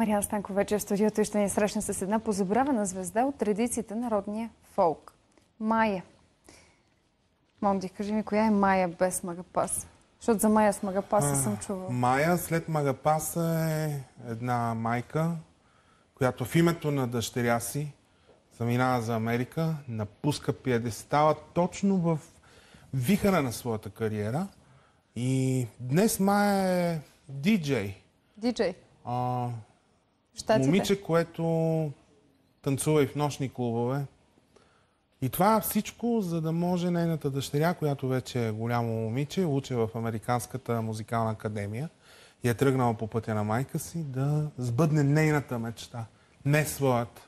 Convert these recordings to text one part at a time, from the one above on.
Мариан Станков вече в студиото и ще ни срещне с една позабравена звезда от традициите на родния фолк. Майя. Монди, кажи ми, коя е Майя без Магапаса? Защото за Майя с Магапаса съм чувала. Майя след Магапаса е една майка, която в името на дъщеря си заминава за Америка, напуска пиедестала точно в вихара на своята кариера. И днес Майя е диджей. Диджей? Момиче, което танцува и в нощни клубове. И това всичко, за да може нейната дъщеря, която вече е голямо момиче, учи в Американската музикална академия и е тръгнала по пътя на майка си, да сбъдне нейната мечта, не своята.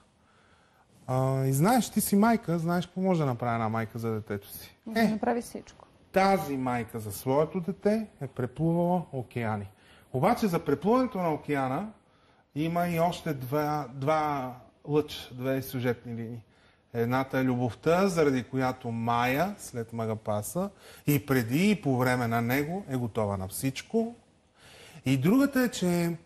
И знаеш, ти си майка, знаеш какво може да направи една майка за детето си. Може да направи всичко. Тази майка за своето дете е преплувала океани. Обаче за преплуването на океана има и още две сюжетни линии. Едната е любовта, заради която Майя, след Магапаса, и преди, и по време на него е готова на всичко. И другата е, че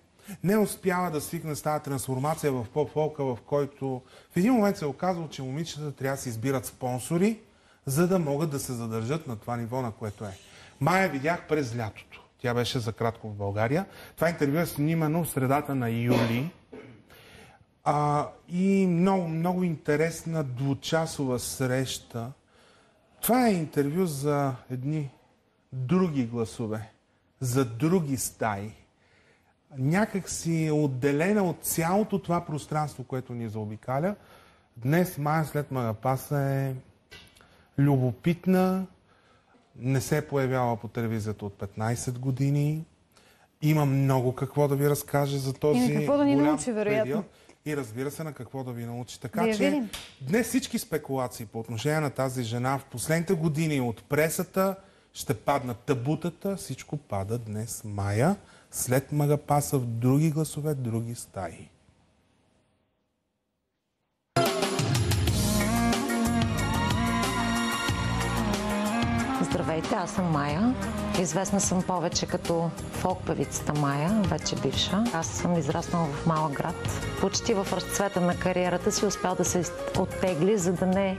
не успява да свикне с тази трансформация в поп-фолка, в който в един момент се е оказало, че момичета трябва да си избират спонсори, за да могат да се задържат на това ниво, на което е. Майя видях през лятото. Тя беше за кратко в България. Това интервю е снимано в средата на юли. И много интересна двучасова среща. Това е интервю за едни други гласове, за други стаи. Някак си е отделена от цялото това пространство, което ни заобикаля. Днес Майя след Магапаса е любопитна, не се е появяла по телевизията от 15 години. Има много какво да ви разкаже за този и на какво да ни научи, вероятно. И разбира се на какво да ви научи. Така че днес всички спекулации по отношение на тази жена в последните години от пресата ще паднат, табутата, всичко пада днес. Майя след Магапаса в други гласове, други стаи. Здравейте, аз съм Майя. Известна съм повече като фолк-певицата Майя, вече бивша. Аз съм израснала в малък град. Почти в разцвета на кариерата си успял да се оттегли, за да не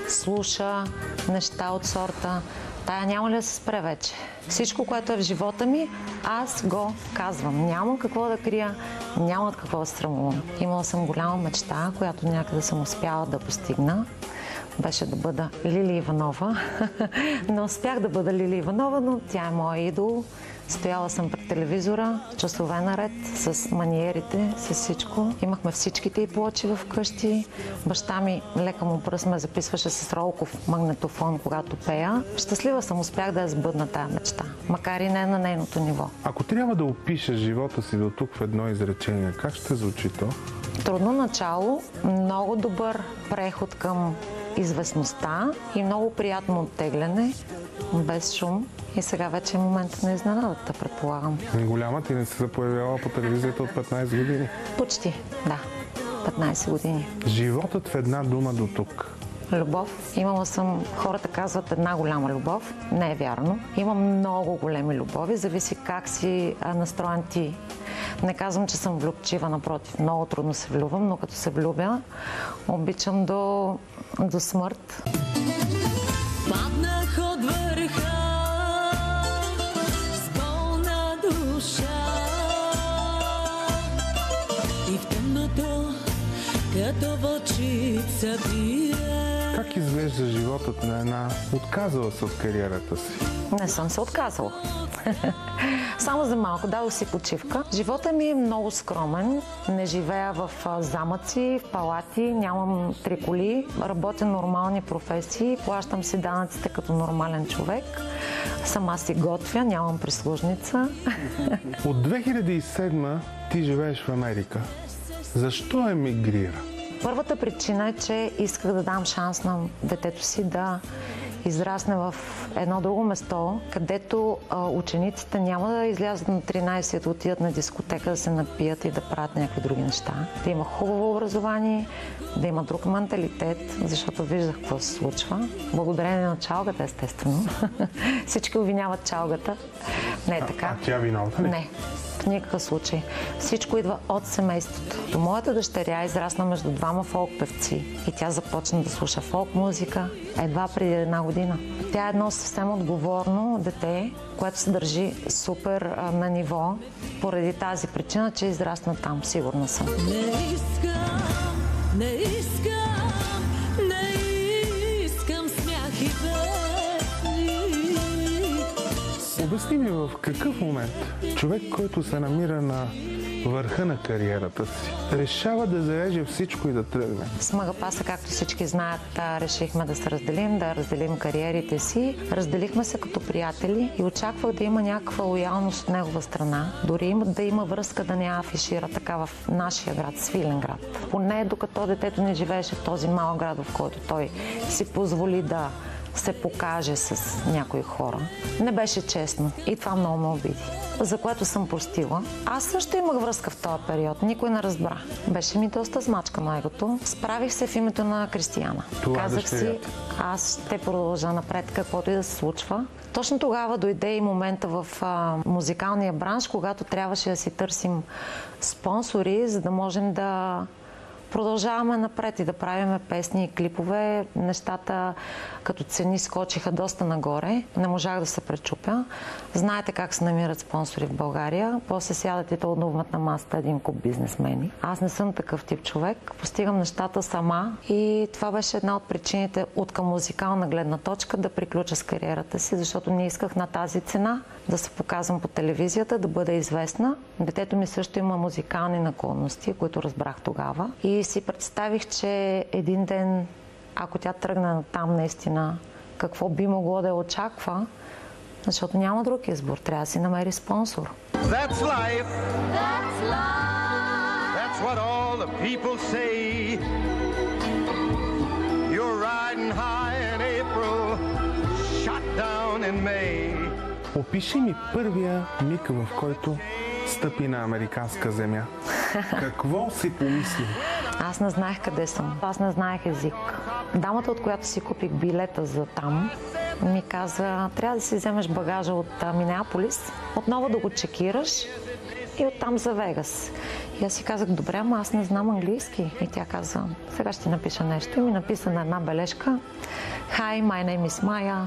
слуша неща от сорта "тая няма ли да се спре вече?" Всичко, което е в живота ми, аз го казвам. Нямам какво да крия, няма от какво да срамувам. Имала съм голяма мечта, която някъде съм успяла да постигна. Беше да бъда Лили Иванова. Не успях да бъда Лили Иванова, но тя е моя идол. Стояла съм пред телевизора, часове наред, с маниерите, с всичко. Имахме всичките и плочи в къщи. Баща ми лека му пръст ме записваше с ролков магнетофон, когато пея. Щастлива съм, успях да я сбъдна тая мечта, макар и не на нейното ниво. Ако трябва да опишеш живота си до тук в едно изречение, как ще звучи то? Трудно начало, много добър преход към известността и много приятно оттегляне, без шум. И сега вече е момента на изненадата, предполагам. Голяма ти не се появява по телевизията от 15 години? Почти, да. 15 години. Животът в една дума до тук. Любов. Имала съм, хората казват, една голяма любов. Не е вярно. Имам много големи любови. Зависи как си настроен ти. Не казвам, че съм влюбчива, напротив. Много трудно се влюбвам, но като се влюбя, обичам до смърт. Паднах от върха с болна душа и в тъмното като вълчица бие. Как изглежда животът на една отказала се от кариерата си? Не съм се отказала. Само за малко, дадох си почивка. Живота ми е много скромен. Не живея в замъци, в палати, нямам 3 коли. Работя нормални професии, плащам си данъците като нормален човек. Сама си готвя, нямам прислужница. От 2007 ти живееш в Америка. Защо емигрира? Първата причина е, че исках да дам шанс на детето си да израсне в едно друго место, където учениците няма да излязат на 13 да отидат на дискотека, да се напият и да правят някакви други неща. Да има хубаво образование, да има друг менталитет, защото виждах какво се случва. Благодарение на чалгата, естествено. Всички обвиняват чалгата. Не е така. А тя виновна ли? Не. В никакъв случай. Всичко идва от семейството. Моята дъщеря израсна между двама фолк певци и тя започна да слуша фолк музика едва преди 1 година. Тя е едно съвсем отговорно дете, което се държи супер на ниво, поради тази причина, че израсна там, сигурна съм. Не искам смях и песни. Обясни ми в какъв момент човек, който се намира на върха на кариерата си, решава да зареже всичко и да тръгне. С Магапаса, както всички знаят, решихме да се разделим, да разделим кариерите си. Разделихме се като приятели и очаквах да има някаква лоялност от негова страна. Дори да има връзка да не афишира така в нашия град, Свиленград. Поне докато детето не живееше в този малък град, в който той си позволи да се покаже с някои хора. Не беше честно и това много ме обиди, за което съм простила. Аз също имах връзка в този период, никой не разбра. Беше ми доста смачка на егото. Справих се в името на Кристияна. Казах си, аз ще продължа напред, каквото и да се случва. Точно тогава дойде и момента в музикалния бранш, когато трябваше да си търсим спонсори, за да можем да продължаваме напред и да правиме песни и клипове. Нещата като цени скочиха доста нагоре. Не можах да се пречупя. Знаете как се намират спонсори в България. После сядат и тълнуват на масата един куп бизнесмени. Аз не съм такъв тип човек. Постигам нещата сама и това беше една от причините от към музикална гледна точка да приключа с кариерата си, защото не исках на тази цена да се показвам по телевизията, да бъда известна. Детето ми също има музикални наклонности, които разбрах тогава. И си представих, че един ден, ако тя тръгне там наистина, какво би могло да я очаква, защото няма друг избор. Трябва да си намери спонсор. That's life. That's life. That's what all the people say. You're riding high in April, shot down in May. Опиши ми първия миг, в който стъпи на американска земя. Какво си помисли? Аз не знаех къде съм. Аз не знаех език. Дамата, от която си купих билета за там, ми каза, трябва да си вземеш багажа от Минеаполис, отново да го чекираш и оттам за Вегас. И аз си казах, добре, ама аз не знам английски. И тя каза, сега ще ти напиша нещо. И ми написа на една бележка, Hi, my name is Maya.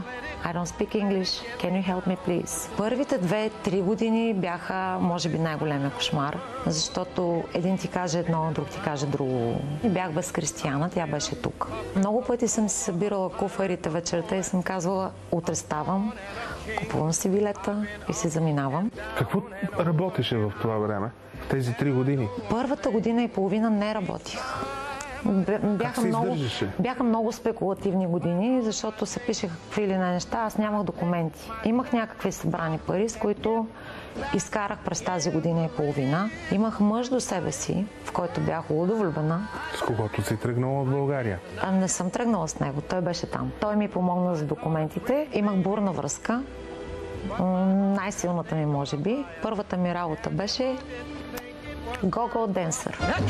I don't speak English. Can you help me, please? Първите 2-3 години бяха, може би, най-големия кошмар, защото един ти каже едно, друг ти каже друго. Бях без Кристияна, тя беше тук. Много пъти съм си събирала куфарите вечерта и съм казвала, утре ставам, купувам си билета и си заминавам. Какво работеше в това време, в тези 3 години? Първата година и половина не работих. Бяха много спекулативни години, защото се пишеха какви ли не неща, аз нямах документи. Имах някакви събрани пари, с които изкарах през тази година и половина. Имах мъж до себе си, в който бях удовлюбена. С когото си тръгнала от България? Не съм тръгнала с него, той беше там. Той ми помогна за документите. Имах бурна връзка. Най-силната ми, може би. Първата ми работа беше Go-Go Dancer.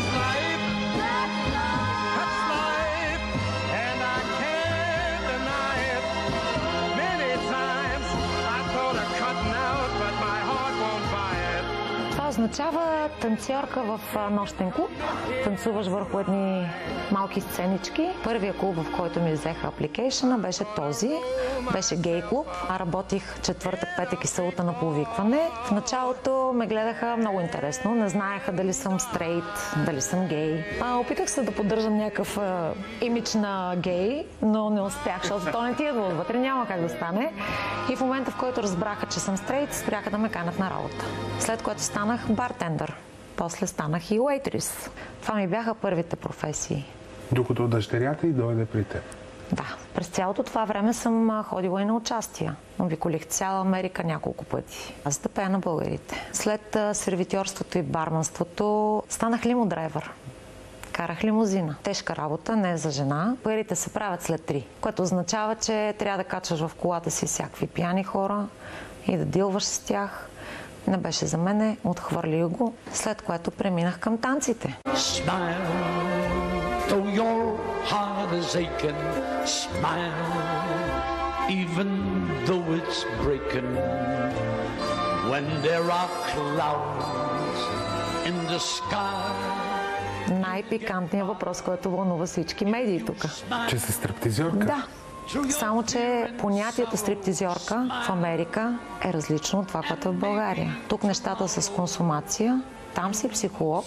Означава танцорка в нощен клуб. Танцуваш върху едни малки сценички. Първия клуб, в който ми взеха апликейшъна, беше този. Беше гей клуб. Работих четвъртък, петък и събота на повикване. В началото ме гледаха много интересно. Не знаеха дали съм стрейт, дали съм гей. Опитах се да поддържам някакъв имидж на гей, но не успях, защото то не ти идва отвътре, няма как да стане. И в момента, в който разбраха, че съм стрейт, спряха да ме канят на работа. След което станах бартендър. После станах и уейтрис. Това ми бяха първите професии. Докато дъщерята й дойде при теб? Да. През цялото това време съм ходила и на участия. Обиколих цяла Америка няколко пъти. Аз да пея на българите. След сервитьорството и барманството станах лимодрайвер. Карах лимузина. Тежка работа, не е за жена. Парите се правят след 3, което означава, че трябва да качваш в колата си всякакви пияни хора и да дилваш с тях. Не беше за мене, отхвърлих го, след което преминах към танците. Smile, though your heart is aching. Smile, even though it's breaking. when there are clouds in the sky. Най-пикантният въпрос, който вълнува всички медии тук. Че си стриптизьорка? Да. Само, че понятието стриптизьорка в Америка е различно от това, което е в България. Тук нещата са с консумация, там си психолог,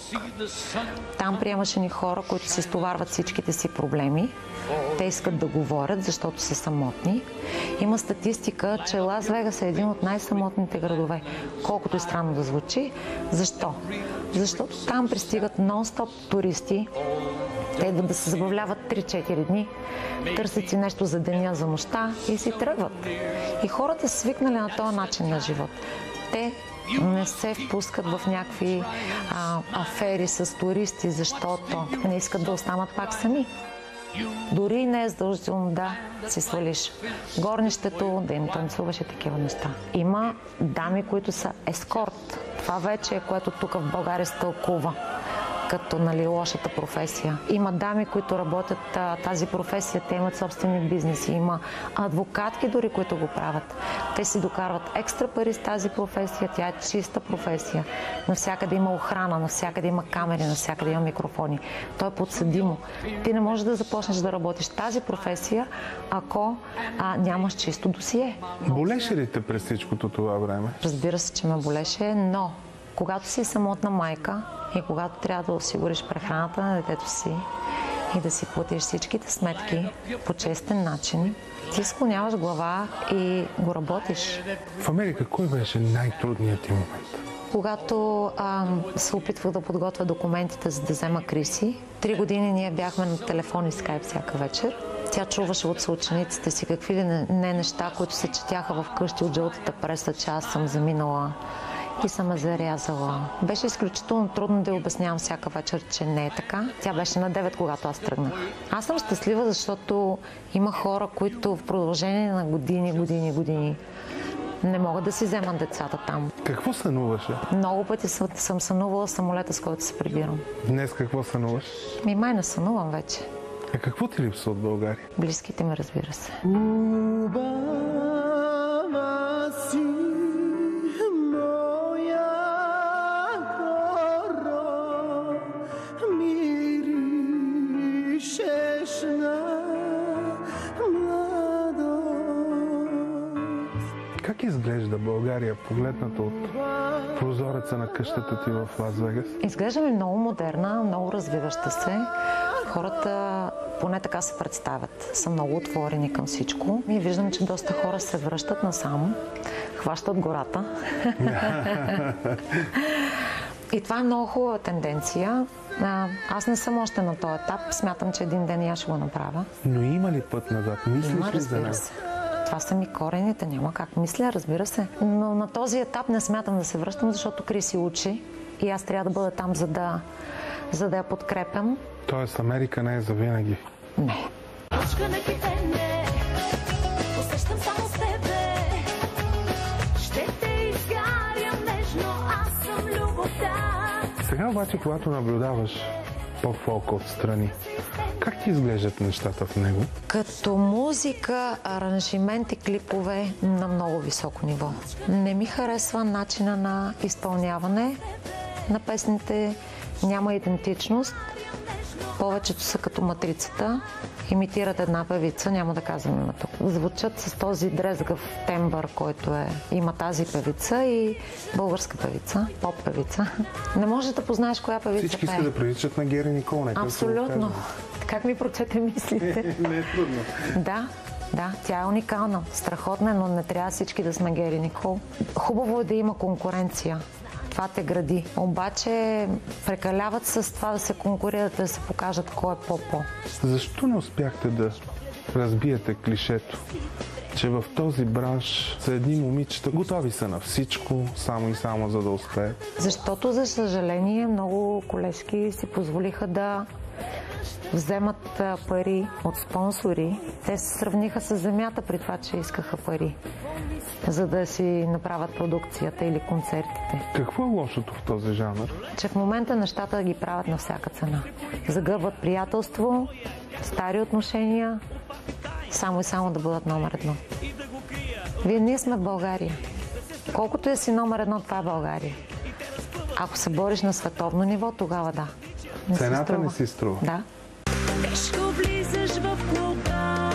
там приемаш едни хора, които си стоварват всичките си проблеми. Те искат да говорят, защото са самотни. Има статистика, че Лас Вегас е един от най-самотните градове. Колкото и странно да звучи. Защо? Защото там пристигат нон-стоп туристи. Те идват да се забавляват 3-4 дни, търсят си нещо за деня, за нощта и си тръгват. И хората са свикнали на този начин на живот. Те не се впускат в някакви афери с туристи, защото не искат да останат пак сами. Дори не е задължително да си свалиш горнището, да им танцуваш и такива неща. Има дами, които са ескорт. Това вече е, което тук в България се тълкува като лошата професия. Има дами, които работят тази професия, те имат собствени бизнеси. Има адвокатки дори, които го правят. Те си докарват екстра пари с тази професия, тя е чиста професия. Навсякъде има охрана, навсякъде има камери, навсякъде има микрофони. То е подсъдимо. Ти не можеш да започнеш да работиш тази професия, ако нямаш чисто досие. Болеше ли те през всичкото това време? Разбира се, че ме болеше, но когато си самотна майка и когато трябва да осигуриш прехраната на детето си и да си платиш всичките сметки по честен начин, ти склоняваш глава и го работиш. В Америка кой беше най-трудният ти момент? Когато се опитвах да подготвя документите, за да взема Криси, 3 години ние бяхме на телефон и скайп всяка вечер. Тя чуваше от съучениците си какви ли не неща, които се четяха вкъщи от жълтата преса, че аз съм заминала и съм ме зарязала. Беше изключително трудно да й обяснявам всяка вечер, че не е така. Тя беше на 9, когато аз тръгнах. Аз съм щастлива, защото има хора, които в продължение на години не могат да си вземат децата там. Какво сънуваше? Много пъти съм сънувала самолета, с който се прибирам. Днес какво сънуваш? Май не сънувам вече. А какво ти липсва от България? Близките ми, разбира се. Как изглежда България, погледната от прозореца на къщата ти в Лас Вегас? Изглежда ми много модерна, много развиваща се. Хората, поне така се представят, са много отворени към всичко. И виждам, че доста хора се връщат насам, хващат гората. И това е много хубава тенденция. Аз не съм още на този етап. Смятам, че един ден я ще го направя. Но има ли път назад? Мислиш ли за него? Това са ми корените, няма как. Мисля, разбира се. Но на този етап не смятам да се връщам, защото Криси учи и аз трябва да бъда там, за да я подкрепям. Тоест Америка не е за винаги? Не. Усещам само с тебе. Ще те изгаря нежно, аз съм любовта. Сега обаче, когато наблюдаваш поп-фолк отстрани, как ти изглеждат нещата в него? Като музика, аранжимент и клипове на много високо ниво. Не ми харесва начина на изпълняване на песните, няма идентичност. Повечето са като матрицата, имитират една певица, няма да казвам името. Звучат с този дрезгав тембър, който има тази певица и българска певица, поп певица. Не можеш да познаеш коя певица пее. Всички искат да приличат на Гери Никол. Абсолютно. Как ми прочете мислите? Не е трудно. Да, тя е уникална, страхотна, но не трябва всички да сме Гери Никол. Хубаво е да има конкуренция. Това те гради. Обаче прекаляват с това да се конкурират, да се покажат кой е по-по. Защо не успяхте да разбиете клишето, че в този бранш са едни момичета, готови са на всичко, само и само за да успеят? Защото, за съжаление, много колежки си позволиха да вземат пари от спонсори. Те се сравниха с земята при това, че искаха пари, за да си направят продукцията или концертите. Какво е лошото в този жанр? Че в момента нещата ги правят на всяка цена. Загърбват приятелство, стари отношения, само и само да бъдат номер 1. Ние сме в България. Колкото е си номер едно, това е България. Ако се бориш на световно ниво, тогава да. Цената не си струва. Да. Тежко влизаш в клуба,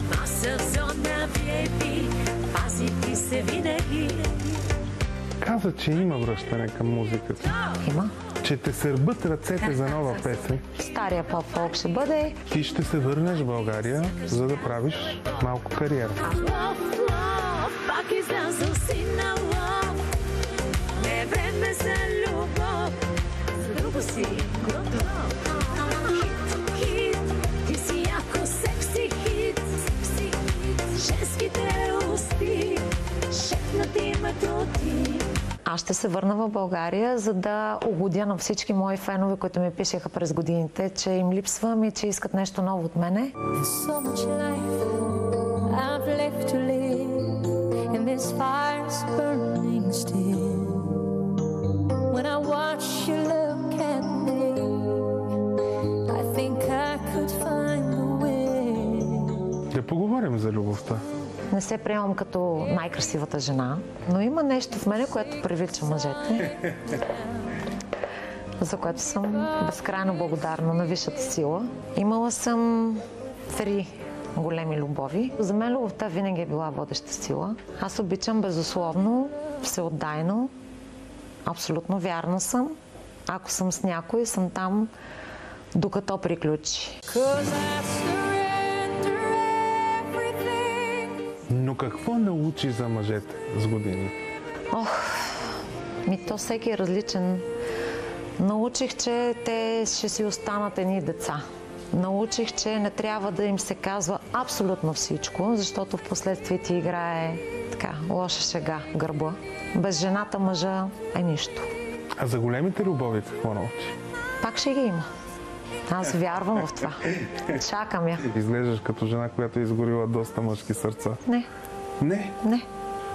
маса зона VIP, пази ти се винаги. Каза, че има връщане към музиката. Има. Че те сърбат ръцете за нова песен. Стария поп-фолк ще бъде. Ти ще се върнеш в България, за да правиш малко кариера. Лов, пак излязъл си на лов. Не е време за любов, за друго си готов. Хит, ти си яко секси хит. Женските усти шепнат името ти. Аз ще се върна в България, за да угодя на всички мои фенове, които ми пишеха през годините, че им липсвам и че искат нещо ново от мене. So much life I've left to live, and this fire's burning still. When I watch you look at me, I think I could find the way. Да поговорим за любовта. Не се приемам като най-красивата жена, но има нещо в мене, което привлича мъжете, за което съм безкрайно благодарна на висшата сила. Имала съм 3 големи любови. За мен любовта винаги е била водеща сила. Аз обичам безусловно, всеотдайно, абсолютно вярна съм. Ако съм с някой, съм там докато приключи. Но какво научи за мъжете с години? То всеки е различен. Научих, че те ще си останат едни деца. Научих, че не трябва да им се казва абсолютно всичко, защото в последствие ти играе така лоша шега в гърба. Без жената мъжа е нищо. А за големите любови какво научи? Пак ще ги има. Аз вярвам в това. Чакам я. Изглеждаш като жена, която е изгорила доста мъжки сърца. Не. Не? Не.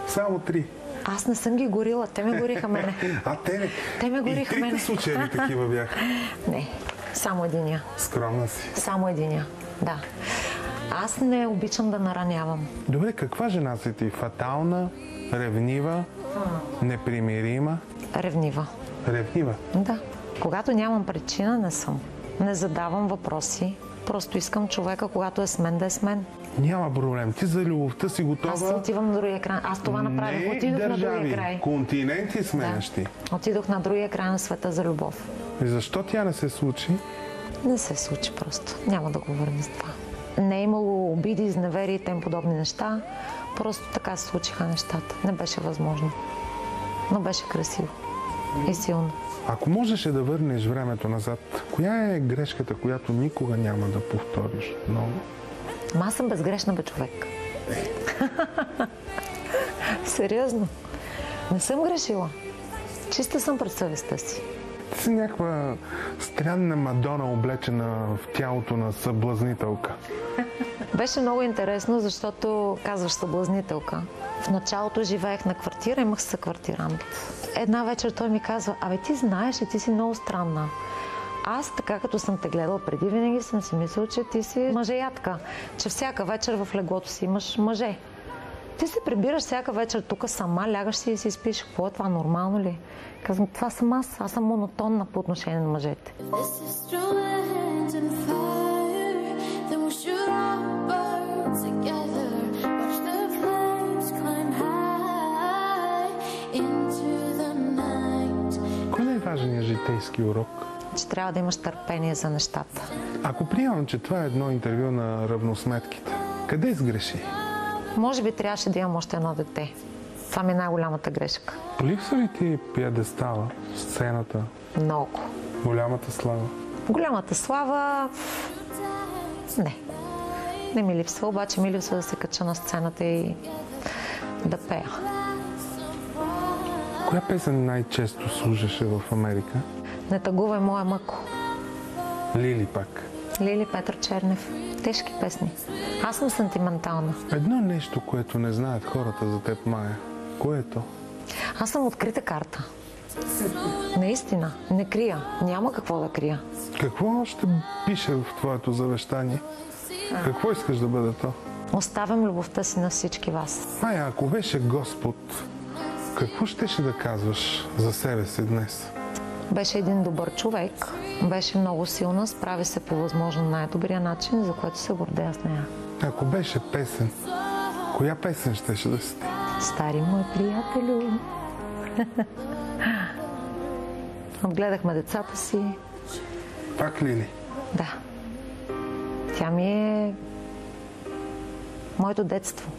Само 3. Аз не съм ги горила. Те ме гориха мене. А те ме гориха мене. И 3 случаи ли такива бяха? Не. Само единия. Скромна си. Само единия. Да. Аз не обичам да наранявам. Добре, каква жена си ти? Фатална, ревнива, непримирима? Ревнива. Ревнива? Да. Когато нямам причина, не съм. Не задавам въпроси. Просто искам човека, когато е с мен, да е с мен. Няма проблем. Ти за любовта си готова. Аз отивам на другия край. Аз това направих. Отидох на другия край. Континенти сменяш ти. Отидох на другия край на света за любов. И защо тя не се случи? Не се случи просто. Няма да говорим за това. Не е имало обиди, изневери и тем подобни неща. Просто така се случиха нещата. Не беше възможно. Но беше красиво. И силно. Ако можеше да върнеш времето назад, коя е грешката, която никога няма да повториш много? Аз съм безгрешна, бе, човек. Сериозно. Не съм грешила. Чиста съм пред съвестта си. Ти си някаква странна Мадона, облечена в тялото на съблазнителка. Беше много интересно, защото казваш съблазнителка. В началото живеех на квартира, имах съквартирант. Една вечер той ми казва: абе, ти знаеш ли, ти си много странна. Аз, така като съм те гледала преди, винаги съм си мислила, че ти си мъжеядка, че всяка вечер в леглото си имаш мъже. Ти се прибираш всяка вечер тук сама, лягаш си и си спиш. Какво е това, нормално ли? Казвам, това съм аз съм монотонна по отношение на мъжете. Кой е най-важният житейски урок? Че трябва да имаш търпение за нещата. Ако приемам, че това е едно интервю на равносметките, къде сгреши? Може би трябваше да имам още едно дете. Това ми е най-голямата грешка. Липсва ли ти пиедестала, сцената? Много. Голямата слава? Голямата слава... Не. Не ми липсва, обаче ми липсва да се кача на сцената и да пея. Коя песен най-често служеше в Америка? Не тъгувай моя мъко. Лили пак. Лили, Петър Чернев. Тежки песни. Аз съм сантиментална. Едно нещо, което не знаят хората за теб, Мая. Кое е то? Аз съм открита карта. Наистина. Не крия. Няма какво да крия. Какво ще пише в твоето завещание? Какво искаш да бъде то? Оставям любовта си на всички вас. Майя, ако беше Господ, какво щеше да казваш за себе си днес? Беше един добър човек, беше много силна, справи се по възможно най-добрия начин, за което се гордея с нея. Ако беше песен, коя песен щеше да си ти? Стари мой приятелю. Отгледахме децата си. Пак Лили? Да. Тя ми е моето детство.